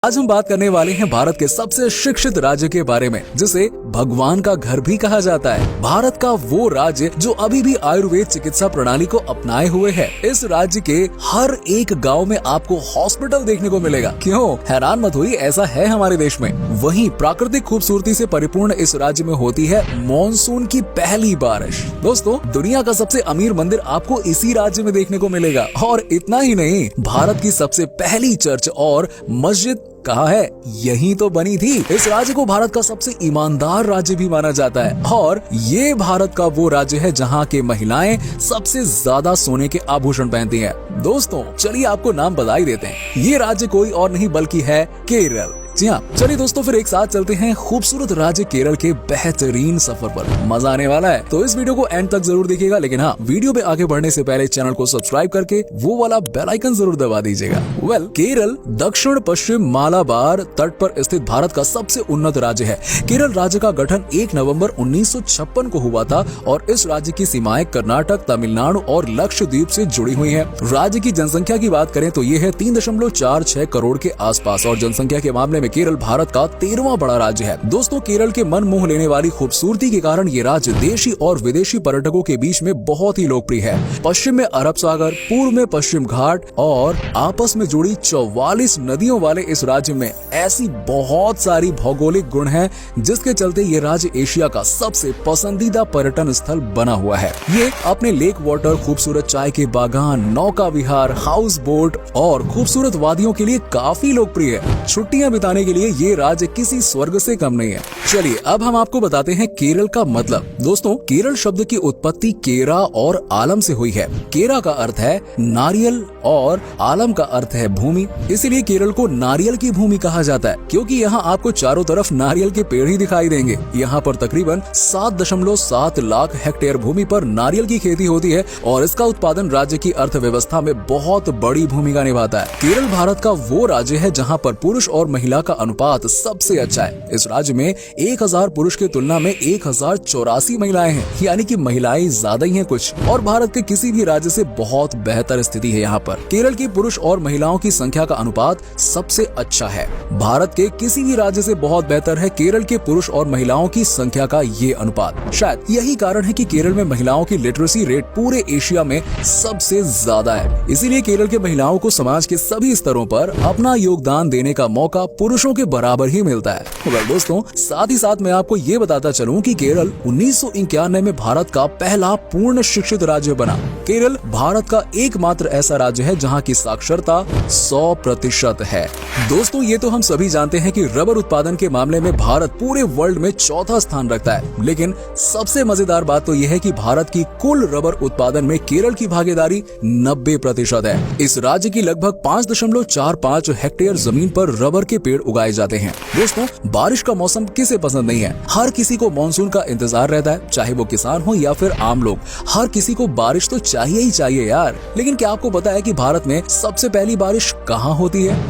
आज हम बात करने वाले हैं भारत के सबसे शिक्षित राज्य के बारे में, जिसे भगवान का घर भी कहा जाता है। भारत का वो राज्य जो अभी भी आयुर्वेद चिकित्सा प्रणाली को अपनाए हुए है। इस राज्य के हर एक गांव में आपको हॉस्पिटल देखने को मिलेगा। क्यों हैरान मत हुई, ऐसा है हमारे देश में। वहीं प्राकृतिक खूबसूरती से परिपूर्ण इस राज्य में होती है मॉनसून की पहली बारिश। दोस्तों, दुनिया का सबसे अमीर मंदिर आपको इसी राज्य में देखने को मिलेगा। और इतना ही नहीं, भारत की सबसे पहली चर्च और मस्जिद कहाँ है, यही तो बनी थी। इस राज्य को भारत का सबसे ईमानदार राज्य भी माना जाता है। और ये भारत का वो राज्य है जहाँ के महिलाएं सबसे ज्यादा सोने के आभूषण पहनती हैं। दोस्तों, चलिए आपको नाम बता ही देते हैं। ये राज्य कोई और नहीं बल्कि है केरल। जी हाँ, चलिए दोस्तों, फिर एक साथ चलते हैं खूबसूरत राज्य केरल के बेहतरीन सफर पर। मजा आने वाला है, तो इस वीडियो को एंड तक जरूर देखिएगा। लेकिन हाँ, वीडियो पे आगे बढ़ने से पहले चैनल को सब्सक्राइब करके वो वाला बेल आइकन जरूर दबा दीजिएगा। केरल दक्षिण पश्चिम मालाबार तट पर स्थित भारत का सबसे उन्नत राज्य है। केरल राज्य का गठन 1 नवंबर 1956 को हुआ था और इस राज्य की सीमाएं कर्नाटक, तमिलनाडु और लक्षद्वीप से जुड़ी हुई है। राज्य की जनसंख्या की बात करें तो ये है 3.46 करोड़ के आसपास और जनसंख्या के मामले में केरल भारत का 13वां बड़ा राज्य है। दोस्तों, केरल के मन मोह लेने वाली खूबसूरती के कारण ये राज्य देशी और विदेशी पर्यटकों के बीच में बहुत ही लोकप्रिय है। पश्चिम में अरब सागर, पूर्व में पश्चिम घाट और आपस में जुड़ी 44 नदियों वाले इस राज्य में ऐसी बहुत सारी भौगोलिक गुण हैं, जिसके चलते ये राज्य एशिया का सबसे पसंदीदा पर्यटन स्थल बना हुआ है। ये अपने लेक वाटर, खूबसूरत चाय के बागान, नौका विहार, हाउस बोट और खूबसूरत वादियों के लिए काफी लोकप्रिय है। छुट्टियां बिताने के लिए ये राज्य किसी स्वर्ग से कम नहीं है। चलिए अब हम आपको बताते हैं केरल का मतलब। दोस्तों, केरल शब्द की उत्पत्ति केरा और आलम से हुई है। केरा का अर्थ है नारियल और आलम का अर्थ है भूमि। इसीलिए केरल को नारियल की भूमि कहा जाता है, क्योंकि यहाँ आपको चारों तरफ नारियल के पेड़ ही दिखाई देंगे। यहाँ पर तकरीबन 7.7 लाख हेक्टेयर भूमि पर नारियल की खेती होती है और इसका उत्पादन राज्य की अर्थव्यवस्था में बहुत बड़ी भूमिका निभाता है। केरल भारत का वो राज्य है जहाँ पर पुरुष और महिला का अनुपात सबसे अच्छा है। इस राज्य में 1000 पुरुष की तुलना में 1084 महिलाएं हैं, यानी कि महिलाएं ज्यादा ही हैं कुछ। और भारत के किसी भी राज्य से बहुत बेहतर स्थिति है यहाँ पर। केरल की पुरुष और महिलाओं की संख्या का अनुपात सबसे अच्छा है। भारत के किसी भी राज्य से बहुत बेहतर है केरल के पुरुष और महिलाओं की संख्या का ये अनुपात। शायद यही कारण है कि केरल में महिलाओं की लिटरेसी रेट पूरे एशिया में सबसे ज्यादा है। इसीलिए केरल के महिलाओं को समाज के सभी स्तरों पर अपना योगदान देने का मौका पुरुषों के बराबर ही मिलता है। दोस्तों, साथ ही साथ मैं आपको ये बताता चलूं कि केरल 1991 में भारत का पहला पूर्ण शिक्षित राज्य बना। केरल भारत का एकमात्र ऐसा राज्य है जहां की साक्षरता 100% है। दोस्तों, ये तो हम सभी जानते हैं कि रबर उत्पादन के मामले में भारत पूरे वर्ल्ड में चौथा स्थान रखता है। लेकिन सबसे मजेदार बात तो यह है कि भारत की कुल रबर उत्पादन में केरल की भागीदारी 90% है। इस राज्य की लगभग 5.45 हेक्टेयर जमीन पर रबर के पेड़ उगाए जाते हैं। दोस्तों, बारिश का मौसम किसे पसंद नहीं है। हर किसी को मानसून का इंतजार रहता है, चाहे वो किसान हो या फिर आम लोग। हर किसी को बारिश तो चाहिए ही चाहिए यार। लेकिन क्या आपको पता है कि भारत में सबसे पहली बारिश कहाँ होती है?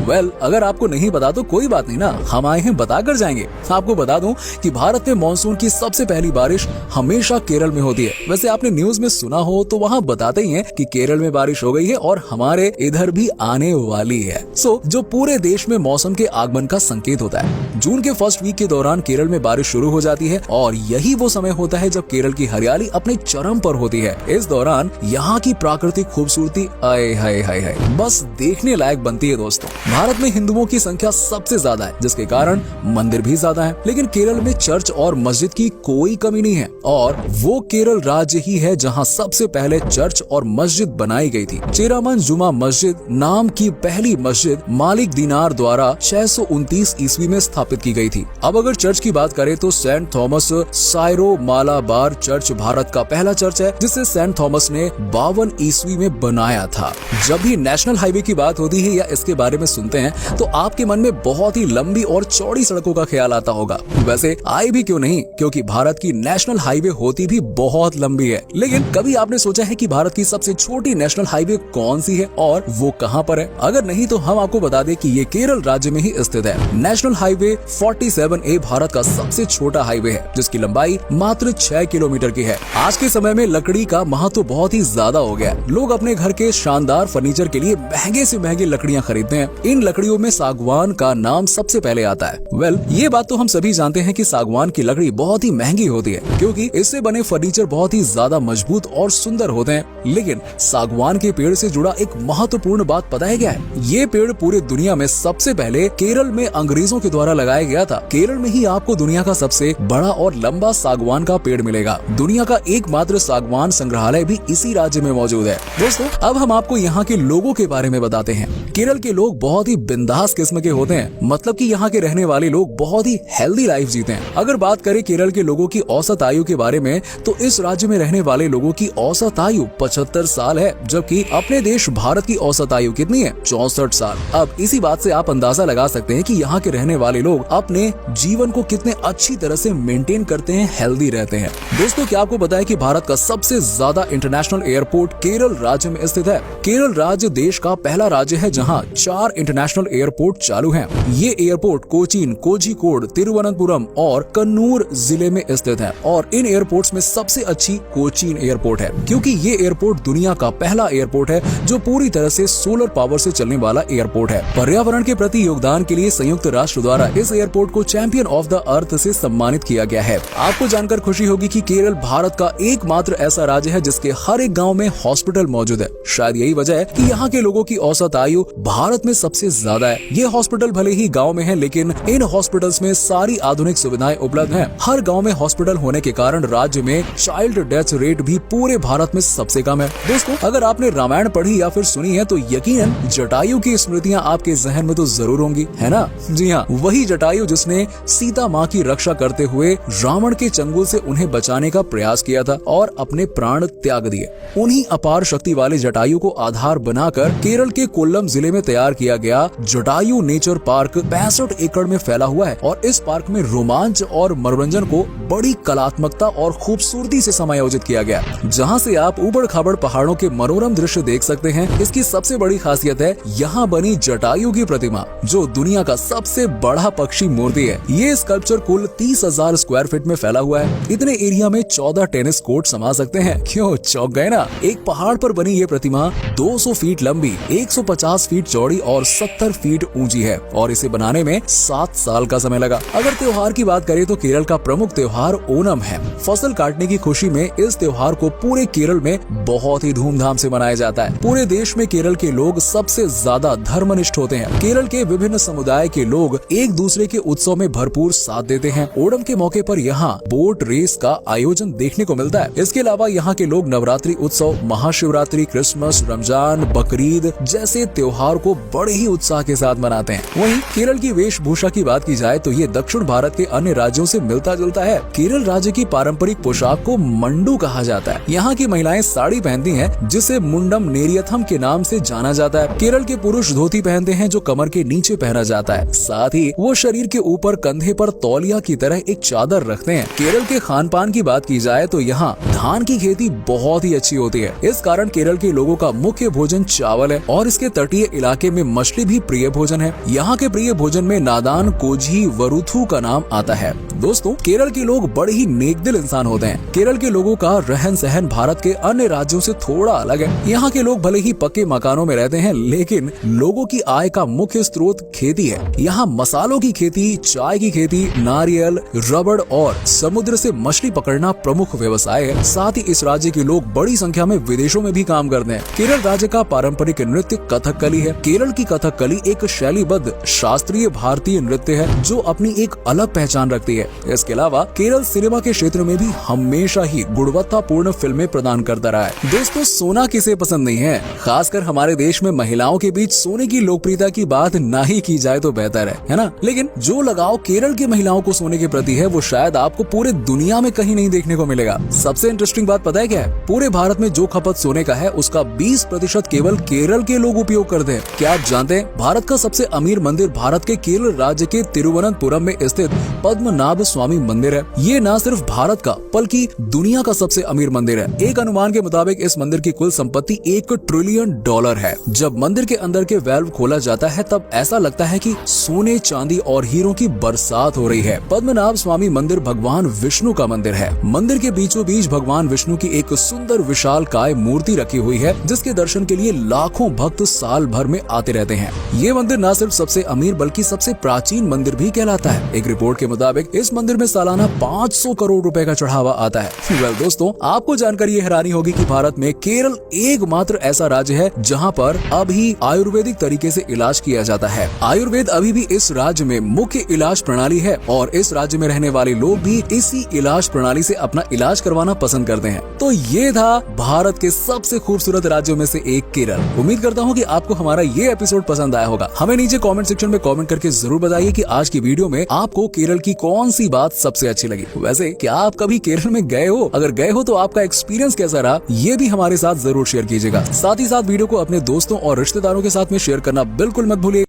अगर आपको नहीं पता तो कोई बात नहीं ना, हम आए हैं बता कर जाएंगे। आपको बता दूं कि भारत में मानसून की सबसे पहली बारिश हमेशा केरल में होती है। वैसे आपने न्यूज में सुना हो तो वहाँ बताते ही है कि केरल में बारिश हो गई है और हमारे इधर भी आने वाली है। जो पूरे देश में मौसम के आगमन का संकेत होता है। जून के फर्स्ट वीक के दौरान केरल में बारिश शुरू हो जाती है और यही वो समय होता है जब केरल की हरियाली अपने चरम पर होती है। इस दौरान यहाँ की प्राकृतिक खूबसूरती आए हाय हाय हाय बस देखने लायक बनती है। दोस्तों, भारत में हिंदुओं की संख्या सबसे ज्यादा है, जिसके कारण मंदिर भी ज्यादा है। लेकिन केरल में चर्च और मस्जिद की कोई कमी नहीं है और वो केरल राज्य ही है जहाँ सबसे पहले चर्च और मस्जिद बनाई गई थी। चेरामन जुमा मस्जिद नाम की पहली मस्जिद मालिक दिनार द्वारा 629 ईस्वी में स्थापित की गई थी। अब अगर चर्च की बात करें तो Saint Thomas Syro Malabar church Bharat का पहला चर्च है, जिसे सेंट थॉमस ने 52 ईस्वी में बनाया था। जब भी नेशनल हाईवे की बात होती है या इसके बारे में सुनते हैं तो आपके मन में बहुत ही लंबी और चौड़ी सड़कों का ख्याल आता होगा। वैसे आए भी क्यों नहीं, क्योंकि भारत की नेशनल हाईवे होती भी बहुत लंबी है। लेकिन कभी आपने सोचा है कि भारत की सबसे छोटी नेशनल हाईवे कौन सी है और वो कहाँ पर है? अगर नहीं तो हम आपको बता दें कि ये केरल राज्य में ही स्थित है। नेशनल हाईवे 47A भारत का सबसे छोटा हाईवे है, जिसकी लंबाई मात्र 6 किलोमीटर की है। आज के समय में लकड़ी का महत्व बहुत ही ज्यादा हो गया है। लोग अपने घर के शानदार फर्नीचर के लिए महंगे से महंगी लकड़ियां खरीदते हैं। इन लकड़ियों में सागवान का नाम सबसे पहले आता है। ये बात तो हम सभी जानते हैं कि सागवान की लकड़ी बहुत ही महंगी होती है, क्योंकि इससे बने फर्नीचर बहुत ही ज्यादा मजबूत और सुंदर होते हैं। लेकिन सागवान के पेड़ से जुड़ा एक महत्वपूर्ण बात पता है क्या है? ये पेड़ पूरे दुनिया में सबसे पहले केरल में अंग्रेजों के द्वारा लगाया गया था। केरल में ही आपको दुनिया का सबसे बड़ा और लंबा सागवान का पेड़ मिलेगा। दुनिया का एकमात्र सागवान संग्रहालय भी इसी राज्य में मौजूद है। दोस्तों, अब हम आपको यहाँ के लोगों के बारे में बताते हैं। केरल के लोग बहुत ही बिंदास किस्म के होते हैं, मतलब कि यहाँ के रहने वाले लोग बहुत ही हेल्दी लाइफ जीते हैं। अगर बात करें केरल के लोगों की औसत आयु के बारे में, तो इस राज्य में रहने वाले लोगों की औसत आयु 75 साल है, जबकि अपने देश भारत की औसत आयु कितनी है? 64 साल। अब इसी बात से आप अंदाजा लगा सकते हैं कि यहाँ के रहने वाले लोग अपने जीवन को कितने अच्छी तरह से मेंटेन करते हैं, हेल्दी रहते हैं। दोस्तों, क्या आपको पता है कि भारत का सबसे ज्यादा इंटरनेशनल एयरपोर्ट केरल राज्य में स्थित है? केरल राज्य देश का पहला राज्य है जहाँ 4 इंटरनेशनल एयरपोर्ट चालू हैं। ये एयरपोर्ट कोचीन, कोझिकोड, तिरुवनंतपुरम और कन्नूर जिले में स्थित है और इन एयरपोर्ट्स में सबसे अच्छी कोचीन एयरपोर्ट है, क्योंकि ये एयरपोर्ट दुनिया का पहला एयरपोर्ट है जो पूरी तरह से सोलर पावर से चलने वाला एयरपोर्ट है। पर्यावरण के प्रति योगदान के लिए संयुक्त राष्ट्र द्वारा इस एयरपोर्ट को चैंपियन ऑफ द अर्थ से सम्मानित किया गया है। आपको जानकर खुशी होगी कि केरल भारत का एकमात्र ऐसा राज्य है जिसके हर एक गाँव में हॉस्पिटल मौजूद है। शायद यही वजह है कि यहाँ के लोगों की औसत आयु भारत में सबसे ज्यादा है। ये हॉस्पिटल भले ही गाँव में है, लेकिन इन हॉस्पिटल्स में सारी आधुनिक सुविधाएं उपलब्ध हैं। हर गांव में हॉस्पिटल होने के कारण राज्य में चाइल्ड डेथ रेट भी पूरे भारत में सबसे कम है। दोस्तों, अगर आपने रामायण पढ़ी या फिर सुनी है तो यकीनन जटायु की स्मृतियां आपके जहन में तो जरूर होंगी, है ना? जी हाँ, वही जटायु जिसने सीता माँ की रक्षा करते हुए रावण के चंगुल से उन्हें बचाने का प्रयास किया था और अपने प्राण त्याग दिए। उन्हीं अपार शक्ति वाले जटायु को आधार बनाकर केरल के कोल्लम जिले में तैयार किया गया जटायु नेचर पार्क 65 एकड़ में फैला हुआ है और इस पार्क में रोमांच और मनोरंजन को बड़ी कलात्मकता और खूबसूरती से समायोजित किया गया, जहां से आप ऊबड़ खाबड़ पहाड़ों के मनोरम दृश्य देख सकते हैं। इसकी सबसे बड़ी खासियत है यहाँ बनी जटायु की प्रतिमा, जो दुनिया का सबसे बड़ा पक्षी मूर्ति है। ये स्कल्पचर कुल 30,000 स्क्वायर फीट में फैला हुआ है। इतने एरिया में 14 टेनिस कोर्ट समा सकते हैं। क्यों चौंक गए ना? एक पहाड़ पर बनी ये प्रतिमा 200 फीट लंबी, 150 फीट चौड़ी और 70 फीट ऊंची है और इसे बनाने में 7 साल का समय लगा। अगर त्योहार की बात करें तो केरल का प्रमुख त्योहार ओणम है। फसल काटने की खुशी में इस त्योहार को पूरे केरल में बहुत ही धूमधाम से मनाया जाता है। पूरे देश में केरल के लोग सबसे ज्यादा धर्मनिष्ठ होते हैं। केरल के विभिन्न समुदाय के लोग एक दूसरे के उत्सव में भरपूर साथ देते हैं। ओणम के मौके पर यहाँ बोट रेस का आयोजन देखने को मिलता है। इसके अलावा यहाँ के लोग नवरात्रि उत्सव, महाशिवरात्रि, क्रिसमस, रमजान, बकरीद जैसे त्योहार को बड़े ही उत्साह के साथ मनाते हैं। वहीं केरल की वेशभूषा की बात की जाए तो ये दक्षिण भारत के अन्य राज्यों से मिलता जुलता है। केरल राज्य की पारंपरिक पोशाक को मंडू कहा जाता है। यहाँ की महिलाएं साड़ी पहनती हैं, जिसे मुंडम नेरियथम के नाम से जाना जाता है। केरल के पुरुष धोती पहनते हैं, जो कमर के नीचे पहना जाता है। साथ ही वो शरीर के ऊपर कंधे पर तौलिया की तरह एक चादर रखते हैं। केरल के खान पान की बात की जाए तो यहाँ धान की खेती बहुत ही अच्छी होती है। इस कारण केरल के लोगों का मुख्य भोजन चावल है और इसके तटीय इलाके में मछली भी प्रिय भोजन है। यहाँ के प्रिय भोजन में नादान, कोझी, वरुथु का नाम आता है। दोस्तों, केरल के लोग बड़े ही नेकदिल इंसान होते हैं। केरल के लोगों का रहन सहन भारत के अन्य राज्यों से थोड़ा अलग है। यहाँ के लोग भले ही पक्के मकानों में रहते हैं, लेकिन लोगों की आय का मुख्य स्रोत खेती है। यहाँ मसालों की खेती, चाय की खेती, नारियल, रबड़ और समुद्र से मछली पकड़ना प्रमुख व्यवसाय है। साथ ही इस राज्य के लोग बड़ी संख्या में विदेशों में भी काम करते हैं। केरल राज्य का पारंपरिक नृत्य कथकली है। केरल की कथकली एक शैलीबद्ध शास्त्रीय भारतीय नृत्य है जो अपनी एक अलग पहचान रखती है। इसके अलावा केरल सिनेमा के क्षेत्र में भी हमेशा ही गुणवत्तापूर्ण फिल्में प्रदान करता रहा है। दोस्तों, सोना किसे पसंद नहीं है? खासकर हमारे देश में महिलाओं के बीच सोने की लोकप्रियता की बात ना ही की जाए तो बेहतर है ना? लेकिन जो लगाव केरल की महिलाओं को सोने के प्रति है, वो शायद आपको पूरे दुनिया में कहीं नहीं देखने को मिलेगा। सबसे इंटरेस्टिंग बात पता है क्या है? पूरे भारत में जो खपत सोने का है, उसका 20% केवल केरल के लोग उपयोग करते हैं। क्या आप जानते हैं भारत का सबसे अमीर मंदिर भारत के केरल राज्य के तिरुवनंतपुरम में स्थित पद्मनाभ पद्मनाभ स्वामी मंदिर है। ये न सिर्फ भारत का बल्कि दुनिया का सबसे अमीर मंदिर है। एक अनुमान के मुताबिक इस मंदिर की कुल संपत्ति $1 ट्रिलियन है। जब मंदिर के अंदर के वेल्व खोला जाता है तब ऐसा लगता है कि सोने, चांदी और हीरों की बरसात हो रही है। पद्मनाभ स्वामी मंदिर भगवान विष्णु का मंदिर है। मंदिर के बीचों बीच भगवान विष्णु की एक सुंदर विशालकाय मूर्ति रखी हुई है, जिसके दर्शन के लिए लाखों भक्त साल भर में आते रहते हैं। ये मंदिर न सिर्फ सबसे अमीर बल्कि सबसे प्राचीन मंदिर भी कहलाता है। एक रिपोर्ट के मुताबिक इस मंदिर में सालाना 500 करोड़ रुपए का चढ़ावा आता है। वेल दोस्तों, आपको जानकर ये हैरानी होगी कि भारत में केरल एकमात्र ऐसा राज्य है जहां पर अभी आयुर्वेदिक तरीके से इलाज किया जाता है। आयुर्वेद अभी भी इस राज्य में मुख्य इलाज प्रणाली है और इस राज्य में रहने वाले लोग भी इसी इलाज प्रणाली से अपना इलाज करवाना पसंद करते हैं। तो ये था भारत के सबसे खूबसूरत राज्यों में से एक केरल। उम्मीद करता हूँ कि आपको हमारा ये एपिसोड पसंद आया होगा। हमें नीचे कमेंट सेक्शन में कमेंट करके जरूर बताइए कि आज की वीडियो में आपको केरल की कौन सी बात सबसे अच्छी लगी। वैसे क्या आप कभी केरल में गए हो? अगर गए हो तो आपका एक्सपीरियंस कैसा रहा, ये भी हमारे साथ जरूर शेयर कीजिएगा। साथ ही साथ वीडियो को अपने दोस्तों और रिश्तेदारों के साथ में शेयर करना बिल्कुल मत भूलिए।